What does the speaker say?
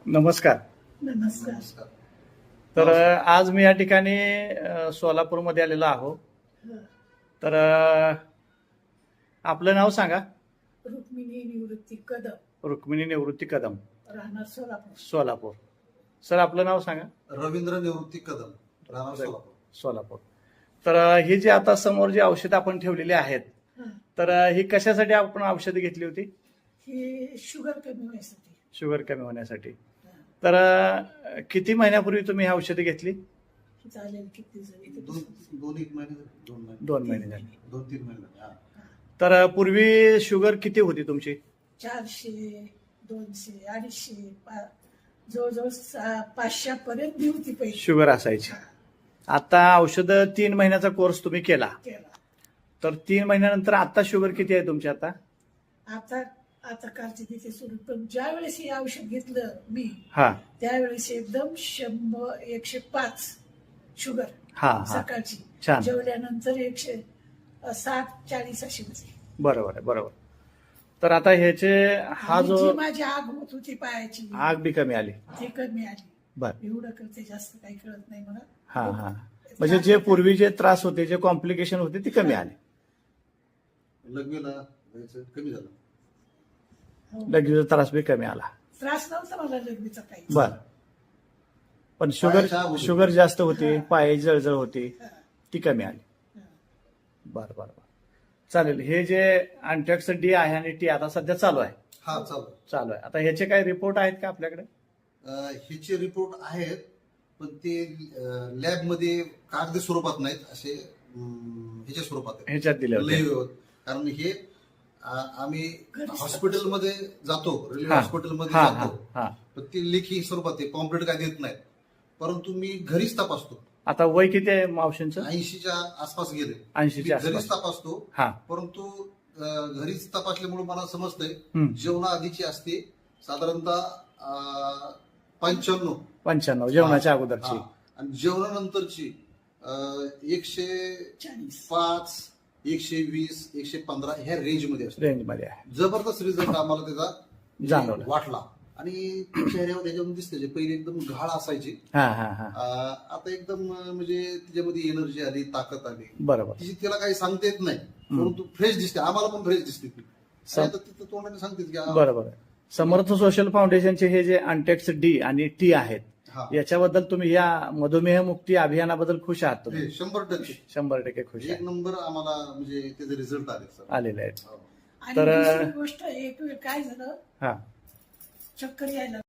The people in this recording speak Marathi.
नमस्कार. नमस्कार. तर आज मी या ठिकाणी सोलापूरमध्ये आलेलो आहो. तर आपलं नाव सांगा. रुक्मिणी निवृत्ती कदम, रुक्मिणी निवृत्ती कदम, राहणार सोलापूर. सोलापूर. सर आपलं नाव सांगा. रवींद्र निवृत्ती कदम, राहणार सोलापूर. सोलापूर. तर ही जी आता समोर जी औषधं आपण ठेवलेली आहेत, तर ही कशासाठी आपण औषधं घेतली होती? हे शुगर कमी होण्यासाठी. शुगर कमी होण्यासाठी. तर किती महिन्यापूर्वी तुम्ही ही औषधं घेतली? हे चालेल किती जरी ते दोन एक महिने झाले, 2 महिने 2 महिने झाले. 2-3 महिने झाले. हा. तर पूर्वी शुगर किती होती तुमची? 400, 200, 250, जवळजवळ 500 पर्यंत बी होती पहिली. शुगर असायची. आता औषधं 3 महिन्याचा कोर्स तुम्ही केला, केला. तर 3 महिन्यानंतर आता शुगर किती आहे तुमची? आता आता आता कालची तिथे सुरू, पण ज्या वेळेस हे औषध घेतलं मी हा त्यावेळेस एकदम 100, 105 शुगर हा हा सकाळची. छान. जेवल्यानंतर 160-40 अशी होती. बरोबर आहे, बरोबर. तर आता ह्याचे हा आणि जो जी माझी आग होत होती पायाची आग बी कमी आली. ती कमी आली. बर. एवढं करते, जास्त काही कळत नाही मला. हा हा म्हणजे जे पूर्वी जे त्रास होते, जे कॉम्प्लिकेशन होते, ती कमी आली. लग्नाला जायचं कमी झालं. हो. लगेच त्रास बी कमी आला. त्रास नव्हता मला लग्नीचा काही. बर. पण पायाच्या आग होती. शुगर जास्त होती, पायाची जळजळ होती, ती कमी आली. बर बर बर. चालेल. हे जे अँटॅक्स डी आहे आणि टी आता सध्या चालू आहे. हा चालू आहे. आता ह्याचे काही रिपोर्ट आहेत का आपल्याकडे? ह्याचे रिपोर्ट आहेत, पण ते लॅब मध्ये कागदी स्वरूपात नाहीत, असे ह्याच्या स्वरूपात आहेत. ह्याच्यात दिले होते. कारण हे आम्ही हॉस्पिटलमध्ये जातो, रेल्वे हा. हॉस्पिटलमध्ये हा, जातो, हा. पण ते लेखी स्वरूपात आहे, कॉम्प्लीट काय देत नाहीत. परंतु मी घरीच तपासतो. आता वय किती आहे मावशींचं? 80च्या आसपास गेले. 80च्या मी घरीच आसपास. तपासतो. हा. परंतु घरीच तपासल्यामुळे मला समजतंय हम्म. जेवणा आधीची असते साधारणतः 95. 95 जेवणाच्या अगोदरची. हा. आणि जेवणानंतरची 105, 120, 115 ह्या रेंज मध्ये असते. रेंज मध्ये आहे. जबरदस्त रिझल्ट आम्हाला त्याचा जाणवला. वाटला. आणि चेहऱ्यावर त्याच्यावर दिसते, जे पहिले एकदम घाळ असायची, हा हा हा आता एकदम म्हणजे त्याच्यामध्ये एनर्जी आली, ताकद आली. बरोबर. तिची तिला काही सांगता येत नाही, परंतु फ्रेश दिसते. आम्हाला पण फ्रेश दिसते ती. आणि आता तिथं तोंडाने सांगते की बरोबर आहे. समर्थ सोशल फाउंडेशनचे हे जे अँटेक्स डी आणि टी आहेत, हा. याच्याबद्दल तुम्ही या मधुमेह मुक्ती अभियानाबद्दल खुश आहात तुम्ही? हे 100% 100% खुश एक आहे. नंबर आम्हाला म्हणजे त्याचे रिझल्ट आले सर. आलेले आहेत. हो. आणि तर दुसरी गोष्ट एक वेळ काय झालं, हा चक्कर यायला